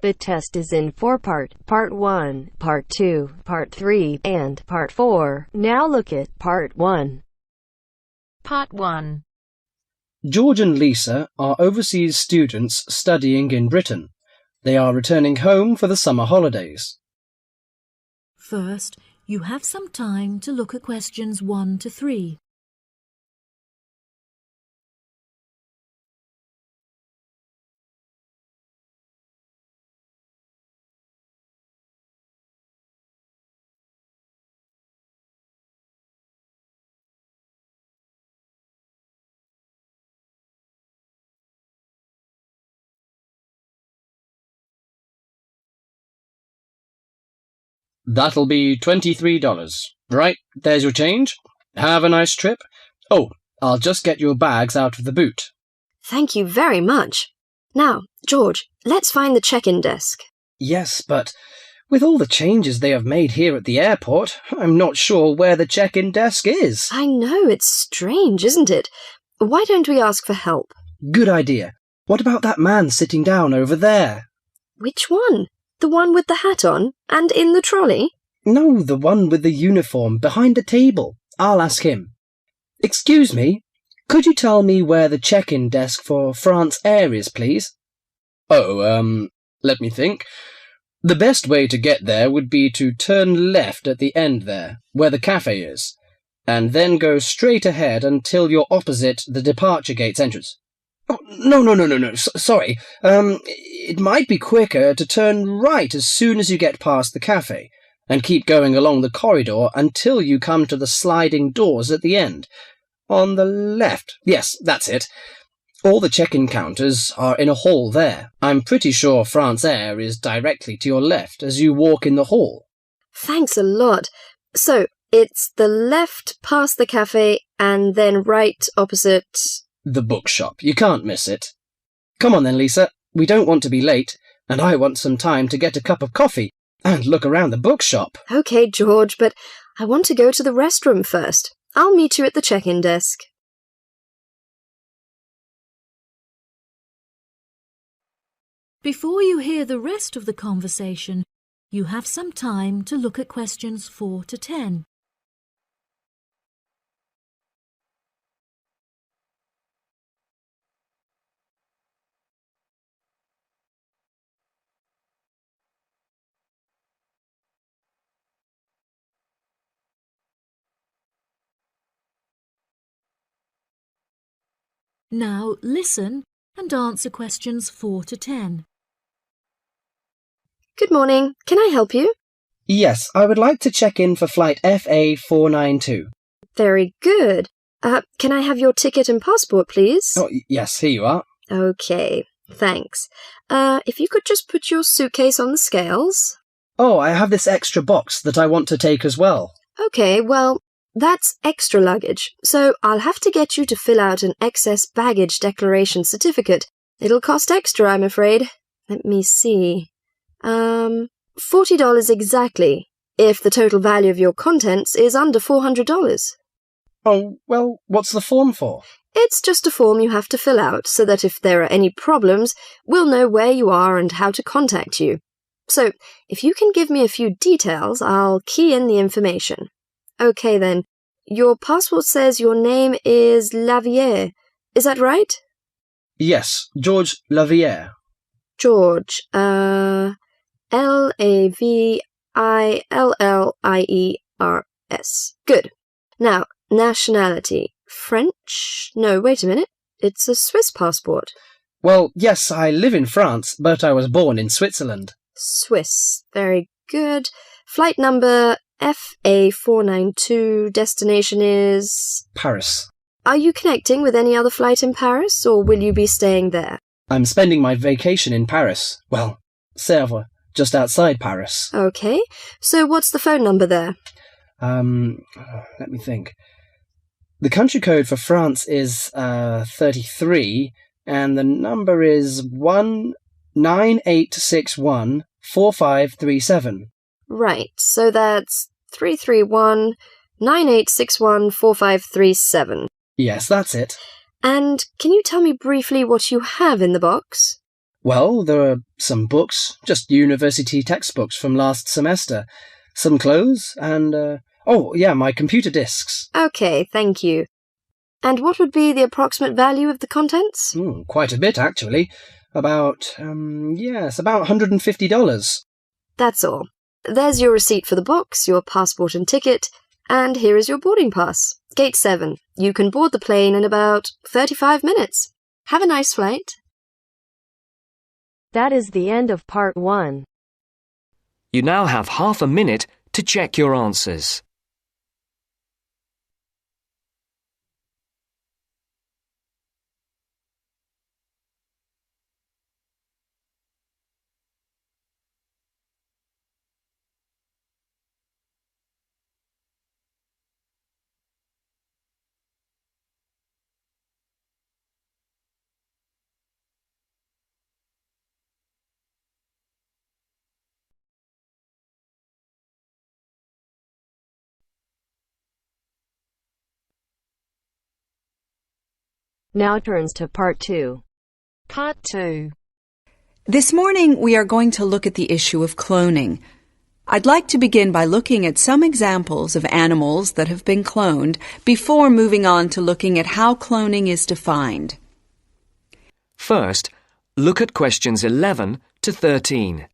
The test is in 4 parts. Part 1, Part 2, Part 3, and Part 4. Now look at Part 1. Part 1. George and Lisa are overseas students studying in Britain. They are returning home for the summer holidays. First, you have some time to look at questions 1 to 3. That'll be $23. Right, there's your change. Have a nice trip. Oh, I'll just get your bags out of the boot. Thank you very much. Now, George, let's find the check-in desk. Yes, but with all the changes they have made here at the airport, I'm not sure where the check-in desk is. I know, it's strange, isn't it? Why don't we ask for help? Good idea. What about that man sitting down over there? Which one? The one with the hat on and in the trolley? No, the one with the uniform behind the table. I'll ask him. Excuse me, could you tell me where the check-in desk for France Air is, please? Oh, let me think. The best way to get there would be to turn left at the end there, where the cafe is, and then go straight ahead until you're opposite the departure gates entrance. Oh, no, sorry. It might be quicker to turn right as soon as you get past the cafe, and keep going along the corridor until you come to the sliding doors at the end. On the left. Yes, that's it. All the check-in counters are in a hall there. I'm pretty sure France Air is directly to your left as you walk in the hall. Thanks a lot. So, it's the left past the cafe and then right opposite... The bookshop. You can't miss it. Come on then, Lisa. We don't want to be late, and I want some time to get a cup of coffee and look around the bookshop. OK, George, but I want to go to the restroom first. I'll meet you at the check-in desk. Before you hear the rest of the conversation, you have some time to look at questions 4 to 10. Now listen and answer questions 4 to 10. Good morning. Can I help you? Yes, I would like to check in for flight FA492. Very good. Can I have your ticket and passport, please? Oh, yes, here you are. OK, thanks. If you could just put your suitcase on the scales. Oh, I have this extra box that I want to take as well. OK, well, that's extra luggage, so I'll have to get you to fill out an excess baggage declaration certificate. It'll cost extra, I'm afraid. Let me see. $40 exactly, if the total value of your contents is under $400. Oh, well, what's the form for? It's just a form you have to fill out so that if there are any problems, we'll know where you are and how to contact you. So, if you can give me a few details, I'll key in the information. OK then, your passport says your name is Lavier. Is that right? Yes, George Lavier. George, Lavillieres. Good. Now, nationality. French? No, wait a minute. It's a Swiss passport. Well, yes, I live in France, but I was born in Switzerland. Swiss. Very good. Flight number FA492. Destination is... Paris. Are you connecting with any other flight in Paris, or will you be staying there? I'm spending my vacation in Paris. Well, Sèvres, just outside Paris. OK. So what's the phone number there? Let me think. The country code for France is 33, and the number is 198614537. Right, so that's 331-9861-4537. Yes, that's it. And can you tell me briefly what you have in the box? Well, there are some books, just university textbooks from last semester, some clothes, and, my computer disks. Okay, thank you. And what would be the approximate value of the contents? Quite a bit, actually. About $150. That's all. There's your receipt for the box, your passport and ticket, and here is your boarding pass. Gate 7. You can board the plane in about 35 minutes. Have a nice flight. That is the end of part 1. You now have half a minute to check your answers. Now turns to part 2. Part 2. This morning we are going to look at the issue of cloning. I'd like to begin by looking at some examples of animals that have been cloned before moving on to looking at how cloning is defined. First, look at questions 11 to 13.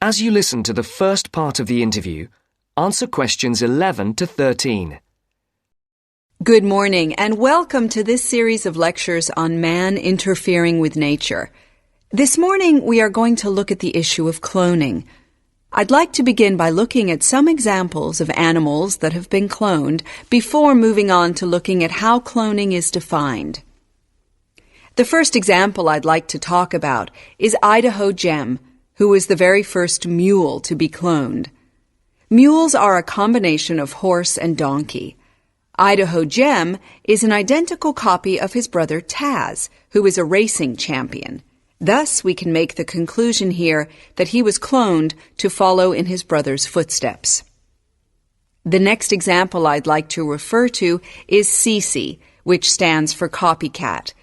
As you listen to the first part of the interview, answer questions 11 to 13. Good morning and welcome to this series of lectures on man interfering with nature. This morning we are going to look at the issue of cloning. I'd like to begin by looking at some examples of animals that have been cloned before moving on to looking at how cloning is defined. The first example I'd like to talk about is Idaho Gem, who was the very first mule to be cloned. Mules are a combination of horse and donkey. Idaho Gem is an identical copy of his brother Taz, who is a racing champion. Thus, we can make the conclusion here that he was cloned to follow in his brother's footsteps. The next example I'd like to refer to is Cece, which stands for copycat.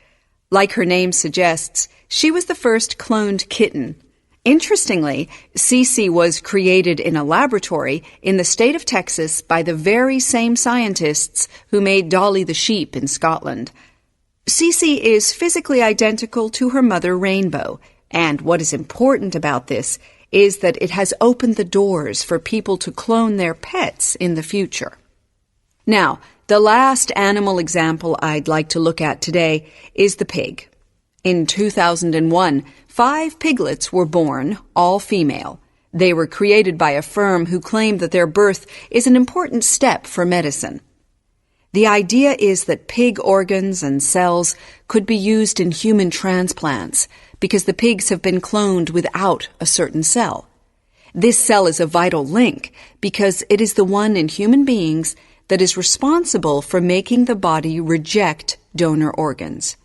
Like her name suggests, she was the first cloned kitten. Interestingly, Cece was created in a laboratory in the state of Texas by the very same scientists who made Dolly the sheep in Scotland. Cece is physically identical to her mother Rainbow, and what is important about this is that it has opened the doors for people to clone their pets in the future. Now, the last animal example I'd like to look at today is the pig. In 2001, 5 piglets were born, all female. They were created by a firm who claimed that their birth is an important step for medicine. The idea is that pig organs and cells could be used in human transplants because the pigs have been cloned without a certain cell. This cell is a vital link because it is the one in human beings that is responsible for making the body reject donor organs.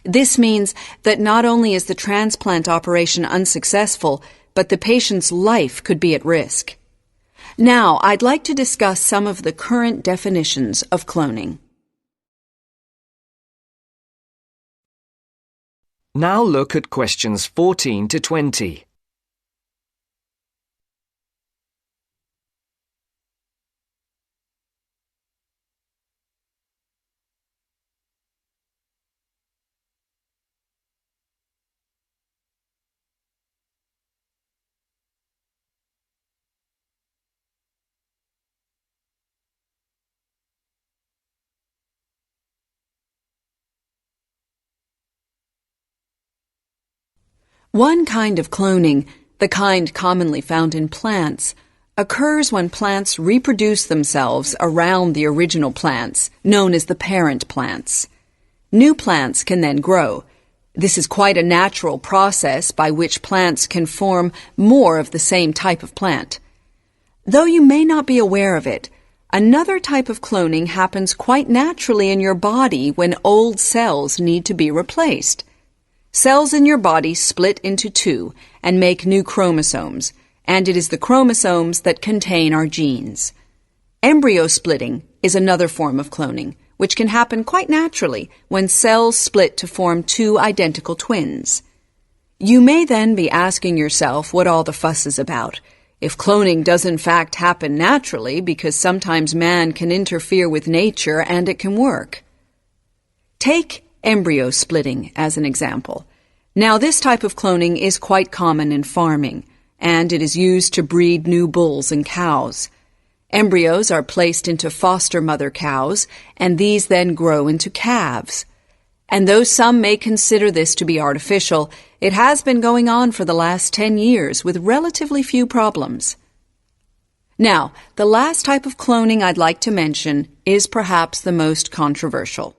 This means that not only is the transplant operation unsuccessful, but the patient's life could be at risk. Now, I'd like to discuss some of the current definitions of cloning. Now look at questions 14 to 20. One kind of cloning, the kind commonly found in plants, occurs when plants reproduce themselves around the original plants, known as the parent plants. New plants can then grow. This is quite a natural process by which plants can form more of the same type of plant. Though you may not be aware of it, another type of cloning happens quite naturally in your body when old cells need to be replaced. Cells in your body split into two and make new chromosomes, and it is the chromosomes that contain our genes. Embryo splitting is another form of cloning, which can happen quite naturally when cells split to form two identical twins. You may then be asking yourself what all the fuss is about, if cloning does in fact happen naturally because sometimes man can interfere with nature and it can work. Take embryo splitting as an example. Now, this type of cloning is quite common in farming, and it is used to breed new bulls and cows. Embryos are placed into foster mother cows, and these then grow into calves. And though some may consider this to be artificial, it has been going on for the last 10 years with relatively few problems. Now, the last type of cloning I'd like to mention is perhaps the most controversial.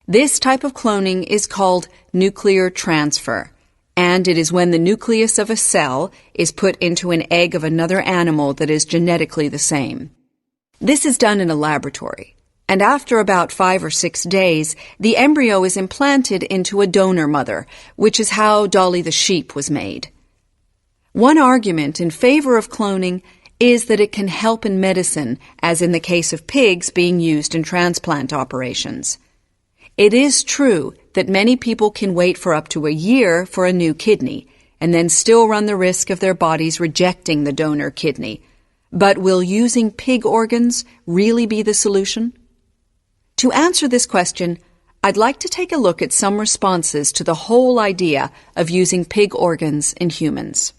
This type of cloning is called nuclear transfer, and it is when the nucleus of a cell is put into an egg of another animal that is genetically the same. This is done in a laboratory, and after about 5 or 6 days, the embryo is implanted into a donor mother, which is how Dolly the sheep was made. One argument in favor of cloning is that it can help in medicine, as in the case of pigs being used in transplant operations. It is true that many people can wait for up to a year for a new kidney, and then still run the risk of their bodies rejecting the donor kidney. But will using pig organs really be the solution? To answer this question, I'd like to take a look at some responses to the whole idea of using pig organs in humans.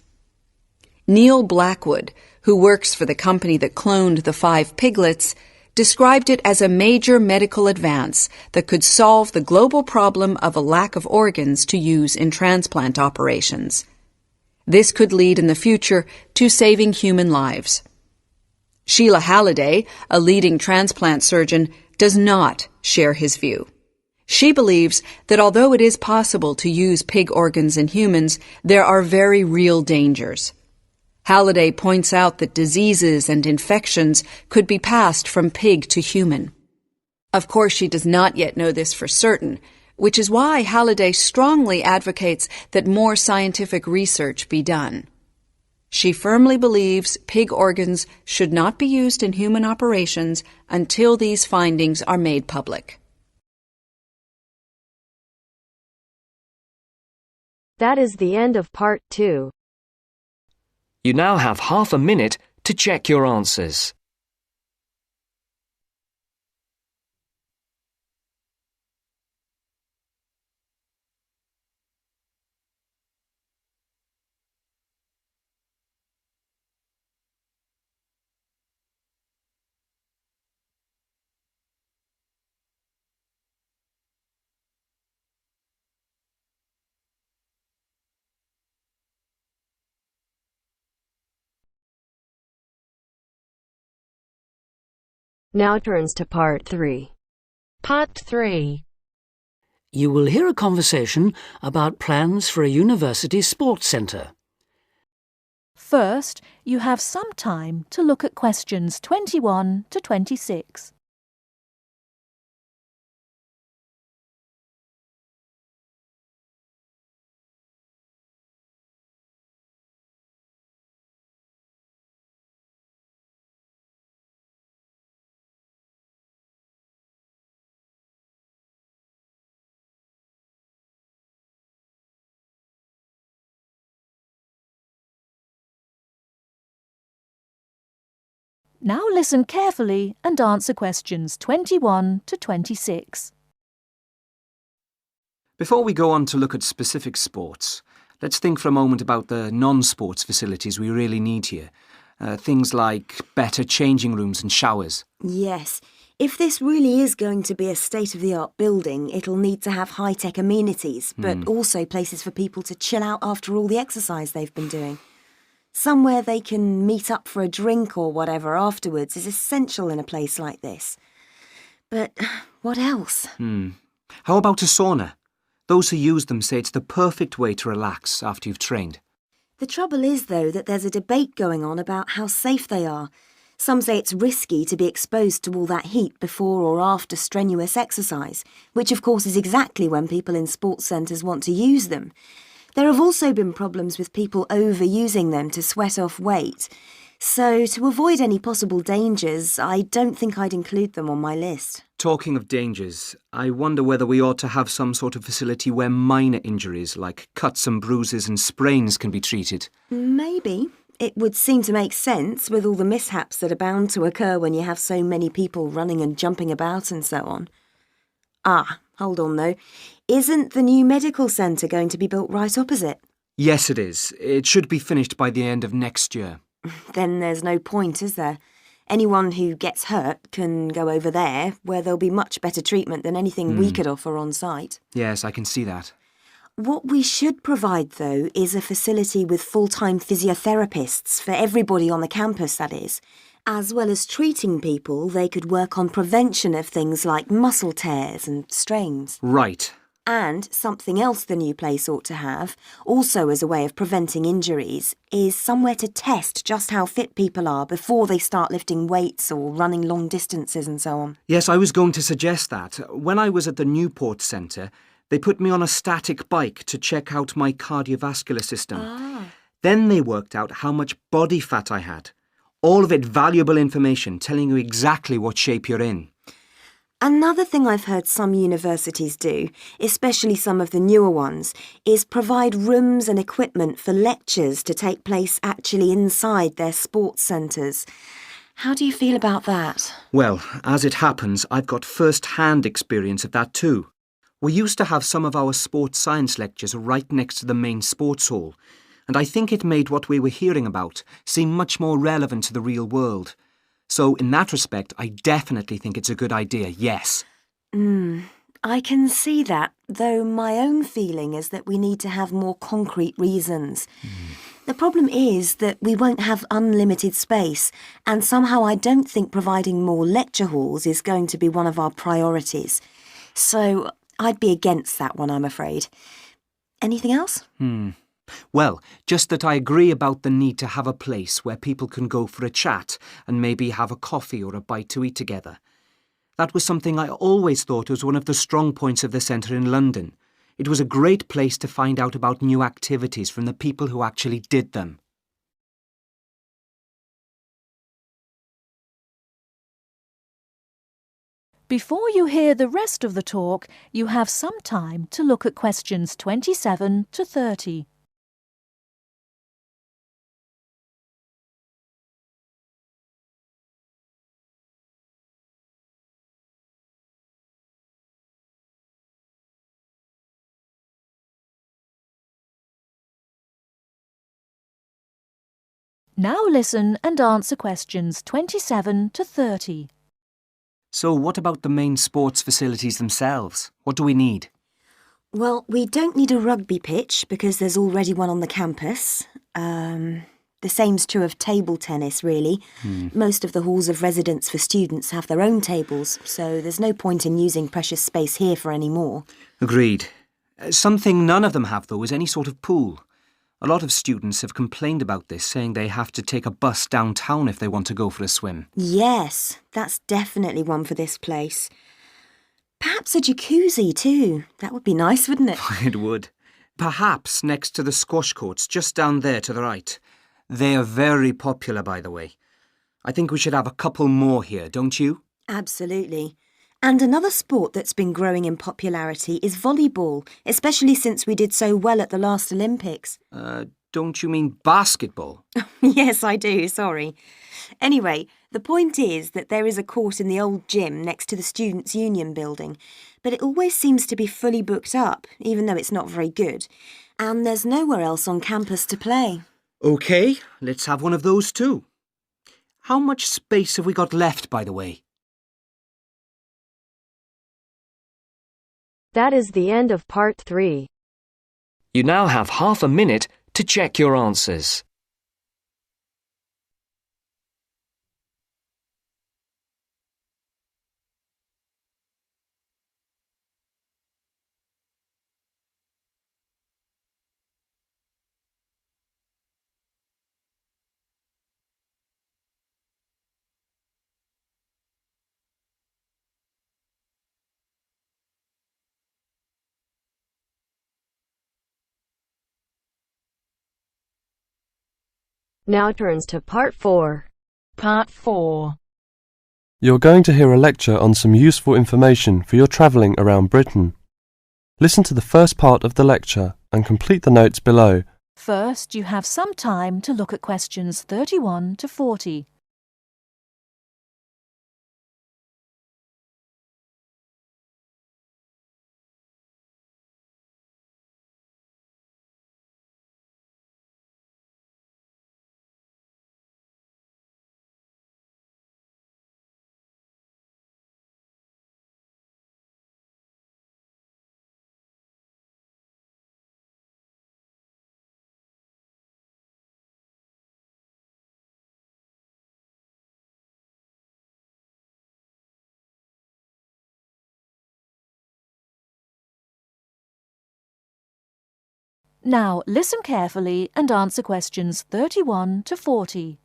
Neil Blackwood, who works for the company that cloned the 5 piglets, described it as a major medical advance that could solve the global problem of a lack of organs to use in transplant operations. This could lead in the future to saving human lives. Sheila Halliday, a leading transplant surgeon, does not share his view. She believes that although it is possible to use pig organs in humans, there are very real dangers. Halliday points out that diseases and infections could be passed from pig to human. Of course, she does not yet know this for certain, which is why Halliday strongly advocates that more scientific research be done. She firmly believes pig organs should not be used in human operations until these findings are made public. That is the end of part 2. You now have half a minute to check your answers. Now turns to part 3. Part 3. You will hear a conversation about plans for a university sports centre. First, you have some time to look at questions 21 to 26. Now listen carefully and answer questions 21 to 26. Before we go on to look at specific sports, let's think for a moment about the non-sports facilities we really need here. Things like better changing rooms and showers. Yes. If this really is going to be a state-of-the-art building, it'll need to have high-tech amenities, but also places for people to chill out after all the exercise they've been doing. Somewhere they can meet up for a drink or whatever afterwards is essential in a place like this. But what else? How about a sauna? Those who use them say it's the perfect way to relax after you've trained. The trouble is, though, that there's a debate going on about how safe they are. Some say it's risky to be exposed to all that heat before or after strenuous exercise, which of course is exactly when people in sports centres want to use them. There have also been problems with people overusing them to sweat off weight. So, to avoid any possible dangers, I don't think I'd include them on my list. Talking of dangers, I wonder whether we ought to have some sort of facility where minor injuries like cuts and bruises and sprains can be treated. Maybe. It would seem to make sense with all the mishaps that are bound to occur when you have so many people running and jumping about and so on. Ah, hold on though. Isn't the new medical centre going to be built right opposite? Yes, it is. It should be finished by the end of next year. Then there's no point, is there? Anyone who gets hurt can go over there, where there'll be much better treatment than anything we could offer on site. Yes, I can see that. What we should provide, though, is a facility with full-time physiotherapists for everybody on the campus, that is. As well as treating people, they could work on prevention of things like muscle tears and strains. Right. And something else the new place ought to have, also as a way of preventing injuries, is somewhere to test just how fit people are before they start lifting weights or running long distances and so on. Yes, I was going to suggest that. When I was at the Newport Centre, they put me on a static bike to check out my cardiovascular system. Then they worked out how much body fat I had. All of it valuable information telling you exactly what shape you're in. Another thing I've heard some universities do, especially some of the newer ones, is provide rooms and equipment for lectures to take place actually inside their sports centres. How do you feel about that? Well, as it happens, I've got first-hand experience of that too. We used to have some of our sports science lectures right next to the main sports hall, and I think it made what we were hearing about seem much more relevant to the real world. So, in that respect, I definitely think it's a good idea, yes. I can see that, though my own feeling is that we need to have more concrete reasons. The problem is that we won't have unlimited space, and somehow I don't think providing more lecture halls is going to be one of our priorities. So, I'd be against that one, I'm afraid. Anything else? Well, just that I agree about the need to have a place where people can go for a chat and maybe have a coffee or a bite to eat together. That was something I always thought was one of the strong points of the centre in London. It was a great place to find out about new activities from the people who actually did them. Before you hear the rest of the talk, you have some time to look at questions 27 to 30. Now listen and answer questions 27 to 30. So what about the main sports facilities themselves? What do we need? Well, we don't need a rugby pitch because there's already one on the campus. The same's true of table tennis, really. Most of the halls of residence for students have their own tables, so there's no point in using precious space here for any more. Agreed. Something none of them have, though, is any sort of pool. A lot of students have complained about this, saying they have to take a bus downtown if they want to go for a swim. Yes, that's definitely one for this place. Perhaps a jacuzzi too. That would be nice, wouldn't it? It would. Perhaps next to the squash courts, just down there to the right. They are very popular, by the way. I think we should have a couple more here, don't you? Absolutely. And another sport that's been growing in popularity is volleyball, especially since we did so well at the last Olympics. Don't you mean basketball? Yes, I do, sorry. Anyway, the point is that there is a court in the old gym next to the Students' Union building, but it always seems to be fully booked up, even though it's not very good. And there's nowhere else on campus to play. OK, let's have one of those too. How much space have we got left, by the way? That is the end of part 3. You now have half a minute to check your answers. Now turns to Part 4. Part 4. You're going to hear a lecture on some useful information for your travelling around Britain. Listen to the first part of the lecture and complete the notes below. First, you have some time to look at questions 31 to 40. Now listen carefully and answer questions 31 to 40.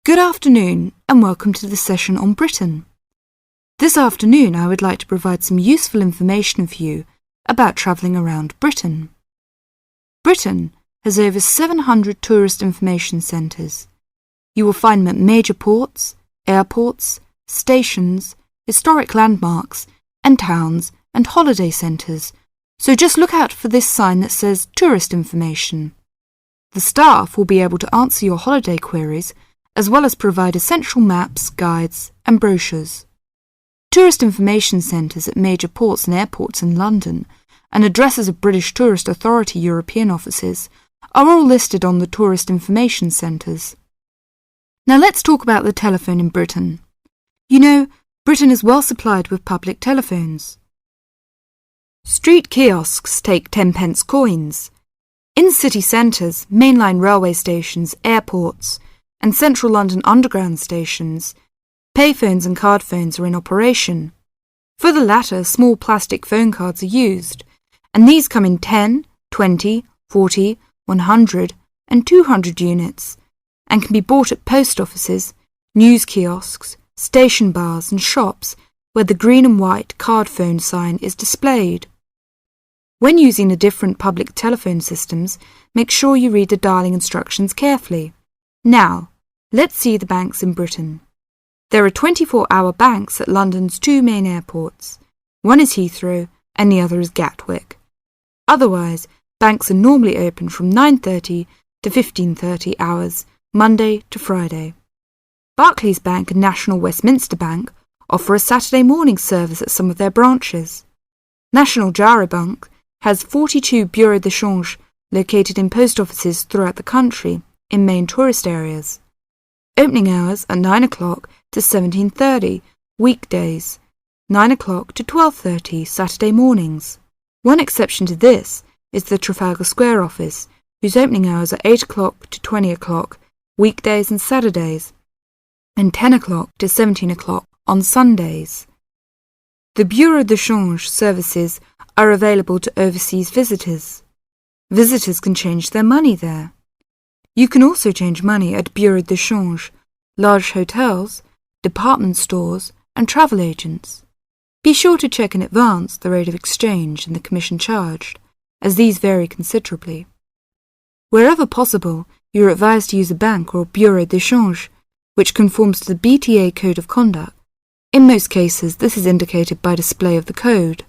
Good afternoon and welcome to the session on Britain. This afternoon I would like to provide some useful information for you about travelling around Britain. Britain has over 700 tourist information centres. You will find them at major ports, airports, stations, historic landmarks and towns and holiday centres. So just look out for this sign that says Tourist Information. The staff will be able to answer your holiday queries as well as provide essential maps, guides and brochures. Tourist information centres at major ports and airports in London and addresses of British Tourist Authority European offices are all listed on the Tourist Information Centres. Now let's talk about the telephone in Britain. You know, Britain is well supplied with public telephones. Street kiosks take 10-pence coins. In city centres, mainline railway stations, airports, and central London underground stations, payphones and card phones are in operation. For the latter, small plastic phone cards are used, and these come in 10, 20, 40, 100, and 200 units, and can be bought at post offices, news kiosks, station bars, and shops where the green and white card phone sign is displayed. When using the different public telephone systems, make sure you read the dialling instructions carefully. Now, let's see the banks in Britain. There are 24-hour banks at London's two main airports. One is Heathrow and the other is Gatwick. Otherwise, banks are normally open from 9:30 to 15:30 hours, Monday to Friday. Barclays Bank and National Westminster Bank offer a Saturday morning service at some of their branches. National Jaro Bank has 42 bureaux de change located in post offices throughout the country in main tourist areas. Opening hours are 9 o'clock to 17:30 weekdays, 9 o'clock to 12:30 Saturday mornings. One exception to this is the Trafalgar Square office, whose opening hours are 8 o'clock to 20 o'clock weekdays and Saturdays, and 10 o'clock to 17 o'clock on Sundays. The bureau de change services are available to overseas visitors. Visitors can change their money there. You can also change money at bureau de change, large hotels, department stores and travel agents. Be sure to check in advance the rate of exchange and the commission charged, as these vary considerably. Wherever possible, you are advised to use a bank or bureau de change, which conforms to the BTA Code of Conduct. In most cases, this is indicated by display of the code.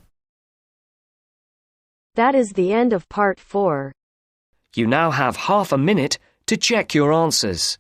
That is the end of Part 4. You now have half a minute to check your answers.